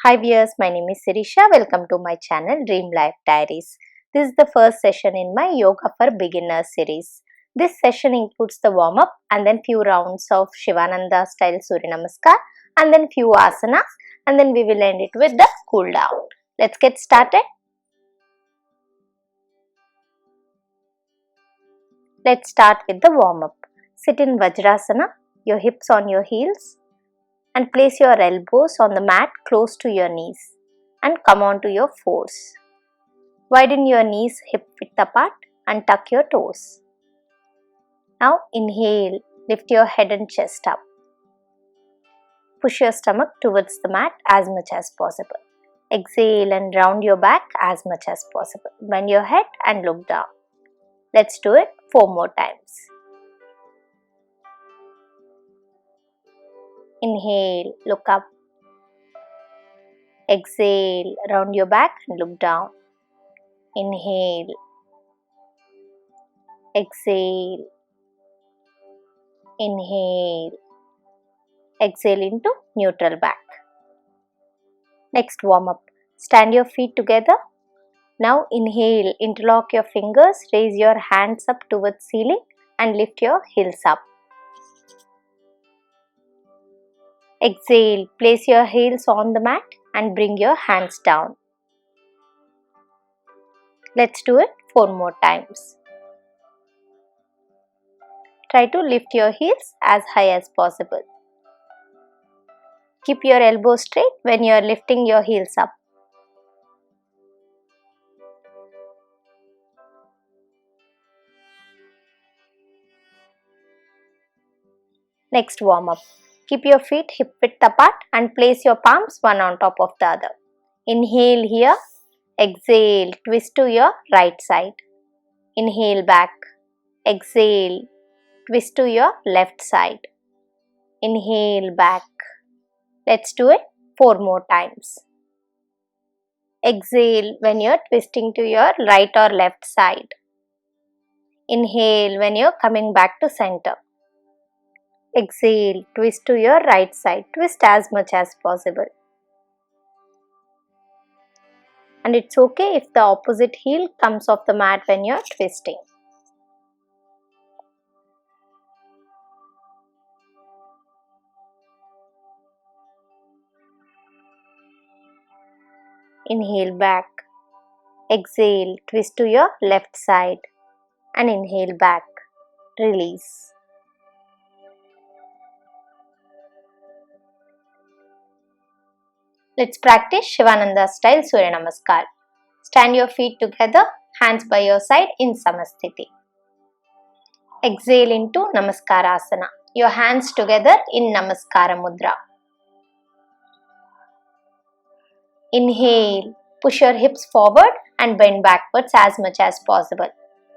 Hi viewers, my name is Sirisha. Welcome to my channel Dream Life Diaries. This is the first session in my Yoga for Beginners series. This session includes the warm-up and then few rounds of Shivananda style Surya Namaskar and then few asanas and then we will end it with the cool down. Let's get started. Let's start with the warm-up. Sit in Vajrasana, your hips on your heels and place your elbows on the mat close to your knees and come on to your fours. Widen your knees hip width apart and tuck your toes. Now inhale, lift your head and chest up. Push your stomach towards the mat as much as possible. Exhale and round your back as much as possible. Bend your head and look down. Let's do it 4 more times. Inhale, look up. Exhale, round your back and look down. Inhale. Exhale. Inhale. Exhale into neutral back. Next warm up. Stand your feet together. Now inhale, interlock your fingers, raise your hands up towards ceiling and lift your heels up. Exhale, place your heels on the mat and bring your hands down. Let's do it 4 more times. Try to lift your heels as high as possible. Keep your elbows straight when you are lifting your heels up. Next warm up. Keep your feet hip width apart and place your palms one on top of the other. Inhale here. Exhale, twist to your right side. Inhale back. Exhale, twist to your left side. Inhale back. Let's do it 4 more times. Exhale when you're twisting to your right or left side. Inhale when you're coming back to center. Exhale, twist to your right side. Twist as much as possible. And it's okay if the opposite heel comes off the mat when you're twisting. Inhale back. Exhale, twist to your left side and inhale back. Release. Let's practice Shivananda style Surya Namaskar. Stand your feet together, hands by your side in Samasthiti. Exhale into Namaskarasana. Your hands together in Namaskara Mudra. Inhale, push your hips forward and bend backwards as much as possible.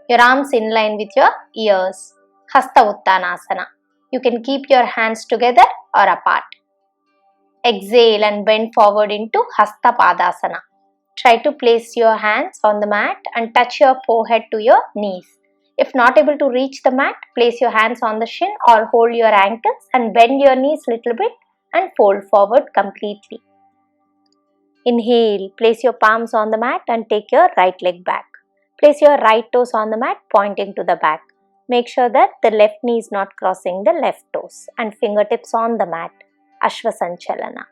Your arms in line with your ears. Hasta Uttanasana. You can keep your hands together or apart. Exhale and bend forward into Hasta Padasana. Try to place your hands on the mat and touch your forehead to your knees. If not able to reach the mat, place your hands on the shin or hold your ankles and bend your knees little bit and fold forward completely. Inhale, place your palms on the mat and take your right leg back. Place your right toes on the mat pointing to the back. Make sure that the left knee is not crossing the left toes and fingertips on the mat. Ashwa Sanchalana.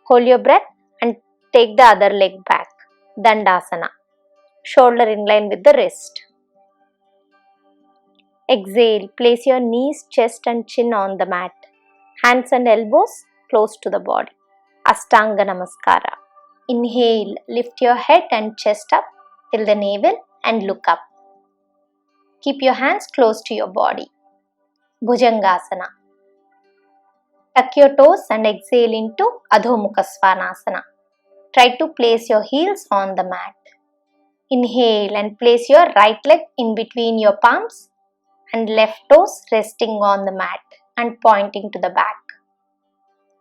Hold your breath and take the other leg back. Dandasana. Shoulder in line with the wrist. Exhale, place your knees, chest and chin on the mat. Hands and elbows close to the body. Ashtanga Namaskara. Inhale, lift your head and chest up till the navel and look up. Keep your hands close to your body. Bhujangasana. Tuck your toes and exhale into Adho Mukha Svanasana. Try to place your heels on the mat. Inhale and place your right leg in between your palms and left toes resting on the mat and pointing to the back.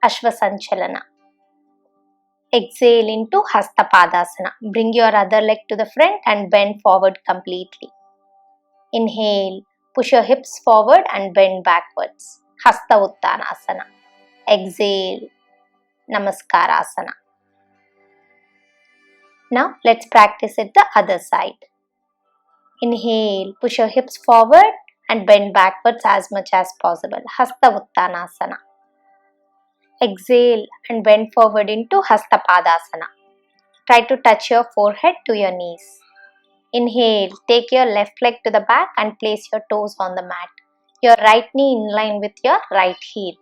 Ashwa Sanchalana. Exhale into Hasta Padasana. Bring your other leg to the front and bend forward completely. Inhale, push your hips forward and bend backwards. Hasta Uttanasana. Exhale. Namaskarasana. Now let's practice it the other side. Inhale, push your hips forward and bend backwards as much as possible. Hasta Uttanasana. Exhale and bend forward into Hasta Padasana. Try to touch your forehead to your knees. Inhale, take your left leg to the back and place your toes on the mat. Your right knee in line with your right heel.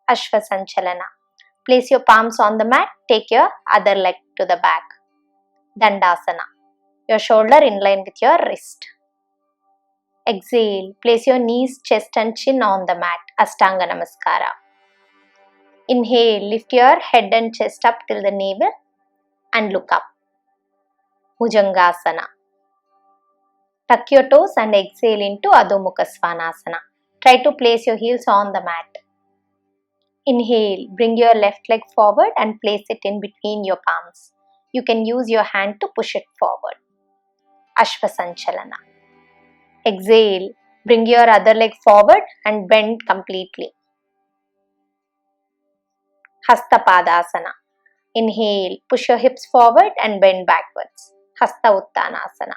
Ashvasanchalana. Place your palms on the mat, take your other leg to the back. Dandasana. Your shoulder in line with your wrist. Exhale, place your knees, chest and chin on the mat. Ashtanga Namaskara. Inhale, lift your head and chest up till the navel and look up. Bhujangasana. Tuck your toes and exhale into Adho Mukha Svanasana. Try to place your heels on the mat. Inhale, bring your left leg forward and place it in between your palms. You can use your hand to push it forward. Ashvasanchalana. Exhale, bring your other leg forward and bend completely. Hasta Padasana. Inhale, push your hips forward and bend backwards. Hasta Uttanasana.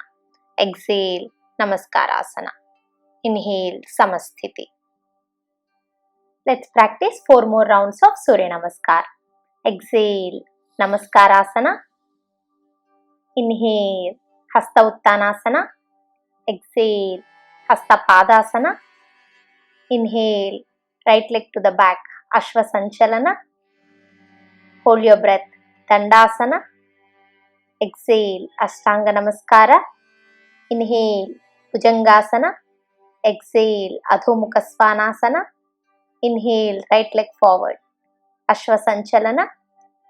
Exhale, Namaskarasana. Inhale, Samasthiti. Let's practice 4 more rounds of Surya Namaskar. Exhale, Namaskarasana. Inhale, Hasta Uttanasana. Exhale, Hasta Padasana. Inhale, right leg to the back, Ashvasanchalana. Hold your breath, Dandasana. Exhale, Ashtanga Namaskara. Inhale, Bhujangasana. Exhale, Adho Mukha Svanasana. Inhale, right leg forward, Ashvasanchalana.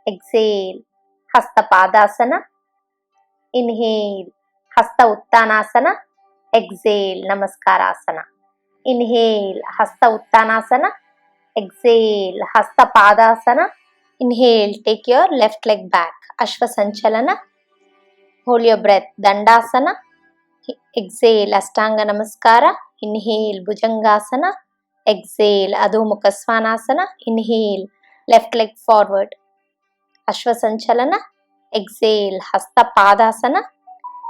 Exhale, Hasta Padasana. Inhale, Hasta Uttanasana. Exhale, Namaskarasana. Inhale, Hasta Uttanasana. Exhale, Hasta Padasana. Inhale, take your left leg back, Ashvasanchalana. Hold your breath, Dandasana. Exhale, Ashtanga Namaskara. Inhale, Bhujangasana. Exhale, Adho Mukha Svanasana. Inhale, left leg forward, Ashvasanchalana. Exhale, Hasta Padasana.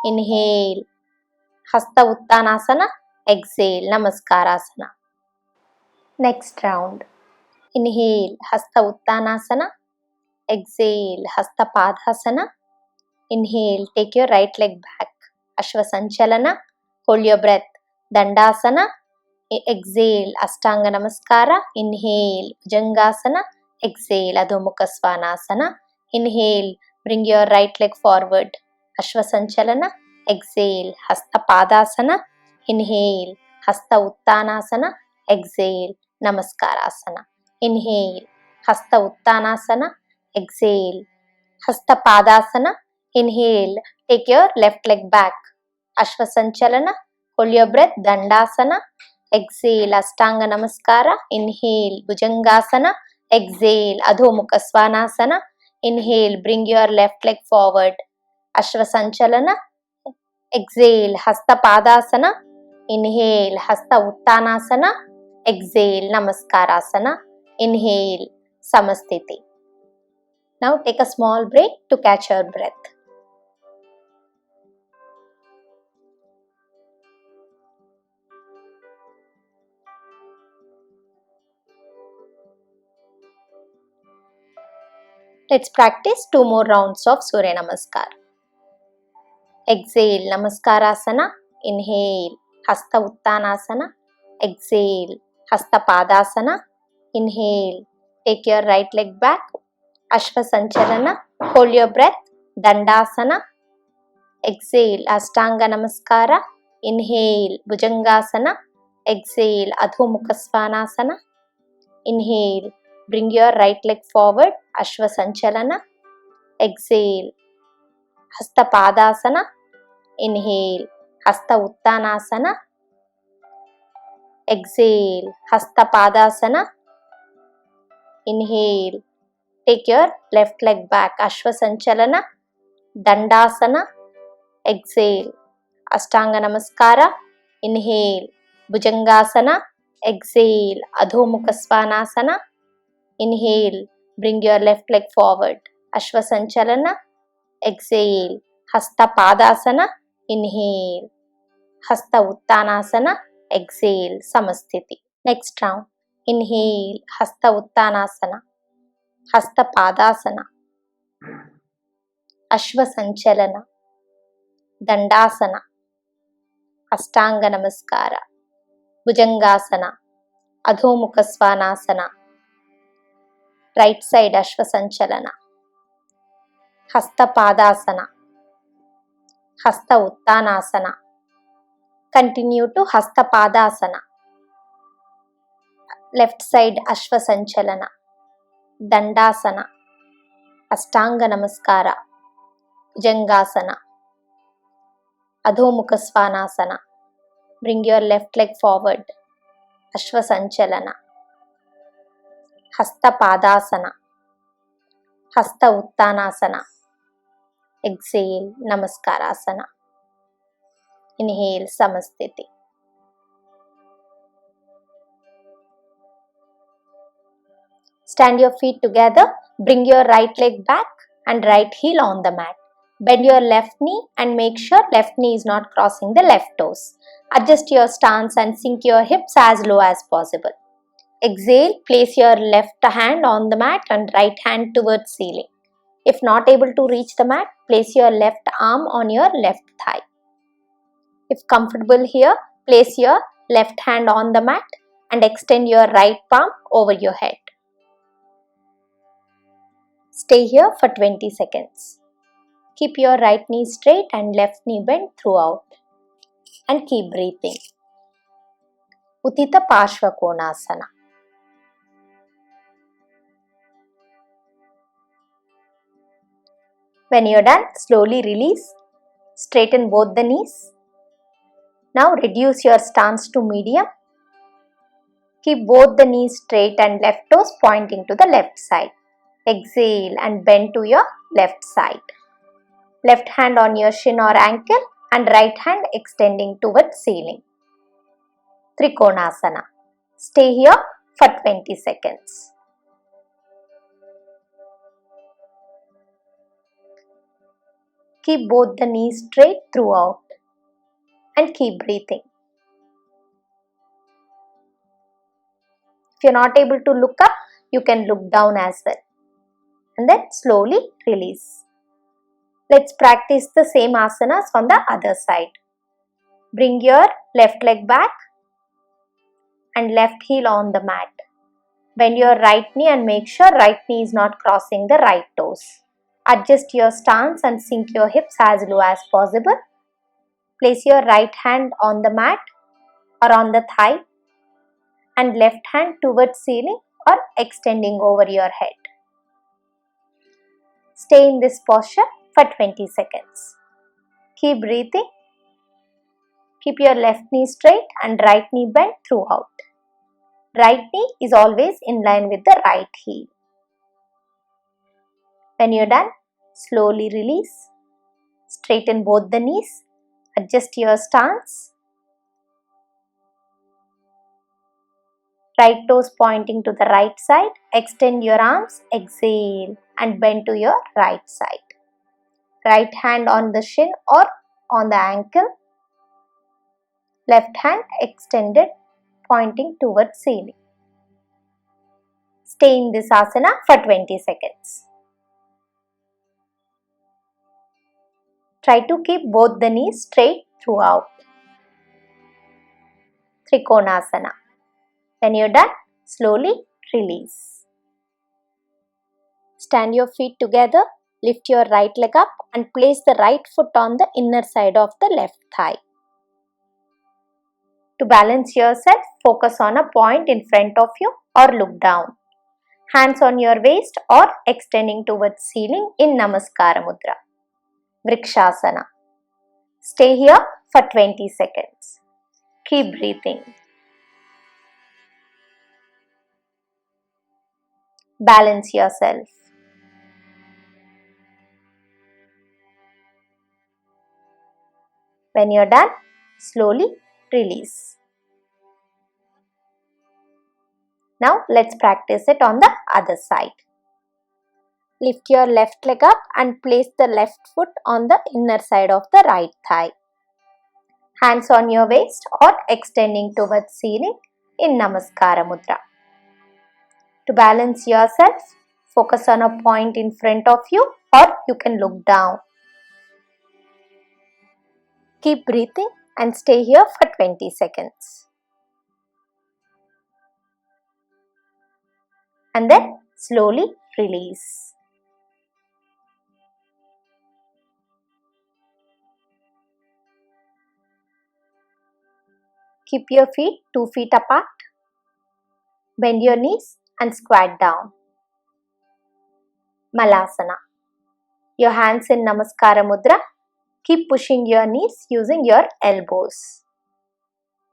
Inhale, Hasta Uttanasana. Exhale, Namaskarasana. Next round. Inhale, Hasta Uttanasana. Exhale, Hasta Padasana. Inhale, take your right leg back, Ashvasanchalana. Hold your breath, Dandasana. Exhale, Ashtanga Namaskara. Inhale, Bhujangasana. Exhale, Adho Mukha Svanasana. Inhale, bring your right leg forward, Ashvasanchalana. Exhale, Hasta Padasana. Inhale, Hasta Uttanasana. Exhale, Namaskarasana. Inhale, Hasta Uttanasana. Exhale, Hasta Padasana. Inhale, take your left leg back, Ashvasanchalana. Hold your breath, Dandasana. Exhale, Ashtanga Namaskara. Inhale, Bhujangasana. Exhale, Adho Mukha Svanasana. Inhale, bring your left leg forward, Ashvasanchalana. Exhale, Hasta Padasana. Inhale, Hasta Uttanasana. Exhale, Namaskarasana. Inhale, Samasthiti. Now take a small break to catch your breath. Let's practice 2 more rounds of Surya Namaskar. Exhale, Namaskarasana. Inhale, Hasta Uttanasana. Exhale, Hasta Padasana. Inhale, take your right leg back, Ashvasanchalana. Hold your breath, Dandasana. Exhale, Ashtanga Namaskara. Inhale, Bhujangasana. Exhale, Adho Mukha Svanasana. Inhale, bring your right leg forward, Ashvasanchalana. Exhale, Hasta Padasana. Inhale, Hasta Uttanasana. Exhale, Hasta Padasana. Inhale, take your left leg back, Ashvasanchalana. Dandasana. Exhale, Ashtanga Namaskara. Inhale, Bhujangasana. Exhale, Adho Mukha Svanasana. Inhale, Bring your left leg forward. Ashwasanchalana. Exhale. Hasta Padasana. Inhale. Hasta Uttanasana. Exhale. Samasthiti. Next round. Inhale. Hasta Uttanasana. Hasta Padasana. Ashwasanchalana. Dandasana. Ashtanga Namaskara. Bhujangasana. Adhomukha Svanasana. Right side Ashwasanchalana. Hasta Padasana. Hasta Uttanasana. Continue to Hasta Padasana. Left side Ashwasanchalana. Dandasana. Ashtanga Namaskara. Bhujangasana. Adhomukha Svanasana. Bring your left leg forward. Ashwasanchalana. Hasta Padasana. Hasta Uttanasana. Exhale. Namaskarasana. Inhale. Samasthiti. Stand your feet together. Bring your right leg back and right heel on the mat. Bend your left knee and make sure left knee is not crossing the left toes. Adjust your stance and sink your hips as low as possible. Exhale, place your left hand on the mat and right hand towards ceiling. If not able to reach the mat, place your left arm on your left thigh. If comfortable here, place your left hand on the mat and extend your right palm over your head. Stay here for 20 seconds. Keep your right knee straight and left knee bent throughout. And keep breathing. Uttita Parshva Konasana. When you're done, slowly release. Straighten both the knees. Now reduce your stance to medium. Keep both the knees straight and left toes pointing to the left side. Exhale and bend to your left side. Left hand on your shin or ankle and right hand extending towards ceiling. Trikonasana. Stay here for 20 seconds. Keep both the knees straight throughout and keep breathing. If you are not able to look up, you can look down as well. And then slowly release. Let's practice the same asanas on the other side. Bring your left leg back and left heel on the mat. Bend your right knee and make sure right knee is not crossing the right toes. Adjust your stance and sink your hips as low as possible. Place your right hand on the mat or on the thigh and left hand towards ceiling or extending over your head. Stay in this posture for 20 seconds. Keep breathing. Keep your left knee straight and right knee bent throughout. Right knee is always in line with the right heel. When you're done, slowly release. Straighten both the knees. Adjust your stance. Right toes pointing to the right side. Extend your arms. Exhale and bend to your right side. Right hand on the shin or on the ankle. Left hand extended pointing towards ceiling. Stay in this asana for 20 seconds. Try to keep both the knees straight throughout. Trikonasana. When you're done, slowly release. Stand your feet together, lift your right leg up and place the right foot on the inner side of the left thigh. To balance yourself, focus on a point in front of you or look down. Hands on your waist or extending towards ceiling in Namaskara Mudra. Vrikshasana. Stay here for 20 seconds. Keep breathing. Balance yourself. When you're done, slowly release. Now let's practice it on the other side. Lift your left leg up and place the left foot on the inner side of the right thigh. Hands on your waist or extending towards ceiling in Namaskara Mudra. To balance yourself, focus on a point in front of you or you can look down. Keep breathing and stay here for 20 seconds. And then slowly release. Keep your feet 2 feet apart. Bend your knees and squat down. Malasana. Your hands in Namaskara Mudra. Keep pushing your knees using your elbows.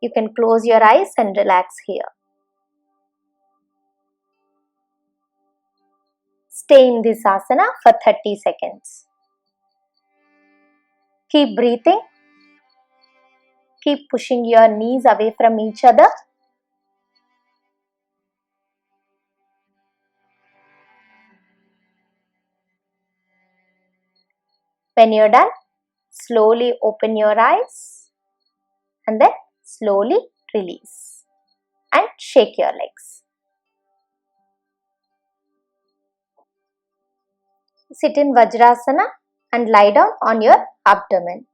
You can close your eyes and relax here. Stay in this asana for 30 seconds. Keep breathing. Keep pushing your knees away from each other. When you're done, slowly open your eyes and then slowly release and shake your legs. Sit in Vajrasana and lie down on your abdomen.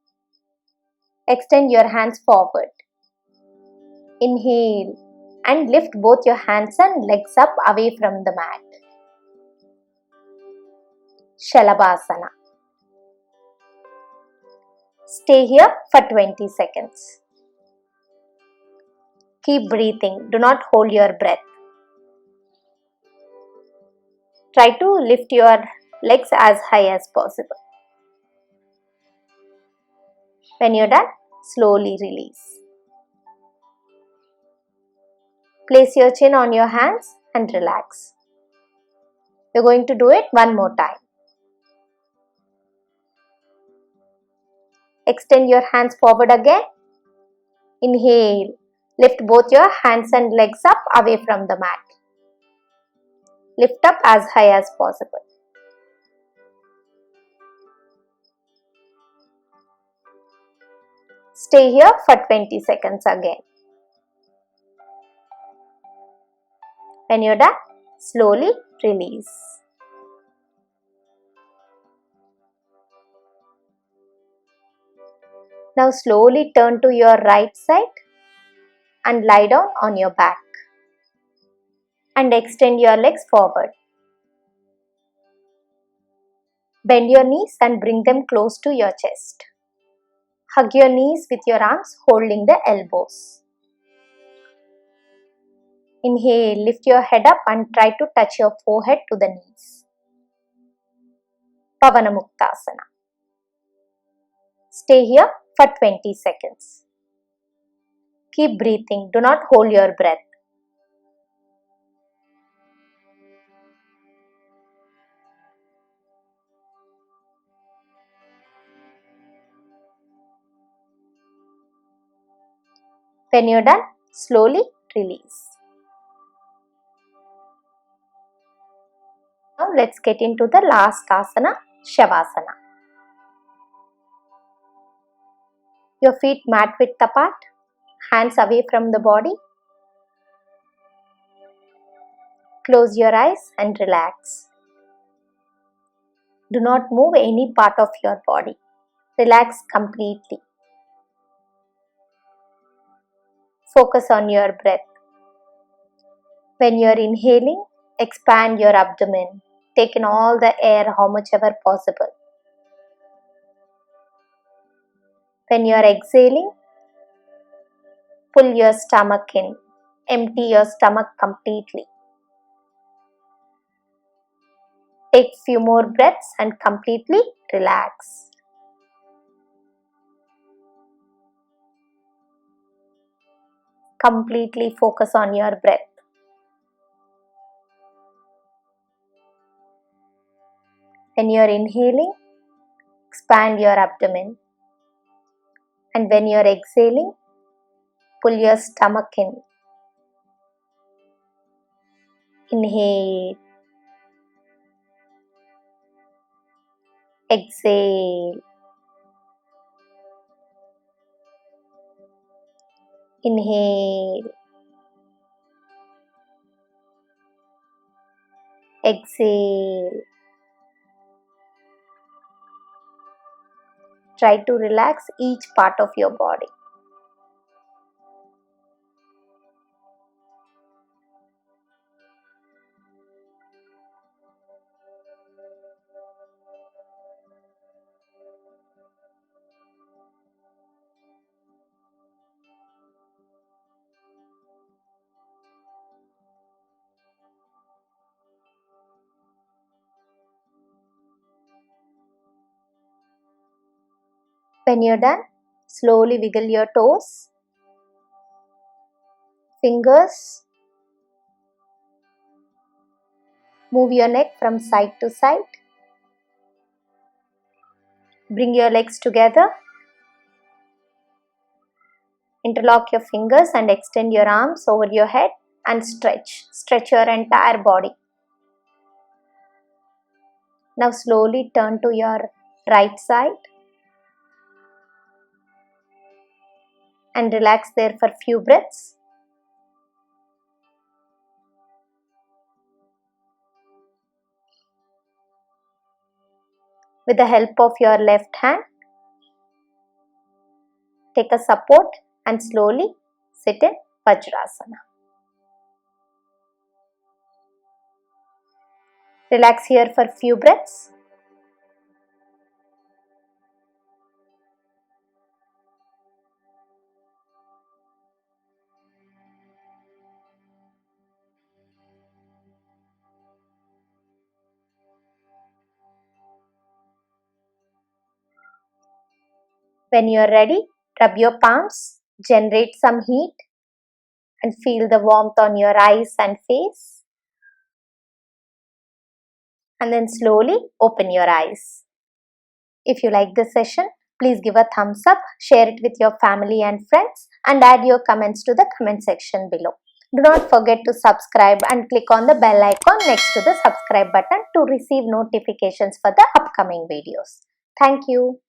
Extend your hands forward. Inhale and lift both your hands and legs up away from the mat. Shalabhasana. Stay here for 20 seconds. Keep breathing. Do not hold your breath. Try to lift your legs as high as possible. When you're done, slowly release. Place your chin on your hands and relax. You're going to do it one more time. Extend your hands forward again. Inhale. Lift both your hands and legs up away from the mat. Lift up as high as possible. Stay here for 20 seconds again. When you're done, slowly release. Now slowly turn to your right side and lie down on your back. And extend your legs forward. Bend your knees and bring them close to your chest. Hug your knees with your arms holding the elbows. Inhale, lift your head up and try to touch your forehead to the knees. Pavanamuktasana. Stay here for 20 seconds. Keep breathing. Do not hold your breath. When you're done, slowly release. Now let's get into the last asana, Shavasana. Your feet mat width apart, hands away from the body. Close your eyes and relax. Do not move any part of your body. Relax completely. Focus on your breath. When you are inhaling, expand your abdomen. Take in all the air how much ever possible. When you are exhaling, pull your stomach in. Empty your stomach completely. Take few more breaths and completely relax. Completely focus on your breath. When you are inhaling, expand your abdomen. And when you are exhaling, pull your stomach in. Inhale. Exhale. Inhale. Exhale. Try to relax each part of your body. When you're done, slowly wiggle your toes, fingers. Move your neck from side to side. Bring your legs together. Interlock your fingers and extend your arms over your head and stretch. Stretch your entire body. Now slowly turn to your right side and relax there for few breaths. With the help of your left hand, take a support and slowly sit in Vajrasana. Relax here for few breaths. When you are ready, rub your palms, generate some heat and feel the warmth on your eyes and face. And then slowly open your eyes. If you like this session, please give a thumbs up, share it with your family and friends, and add your comments to the comment section below. Do not forget to subscribe and click on the bell icon next to the subscribe button to receive notifications for the upcoming videos. Thank you.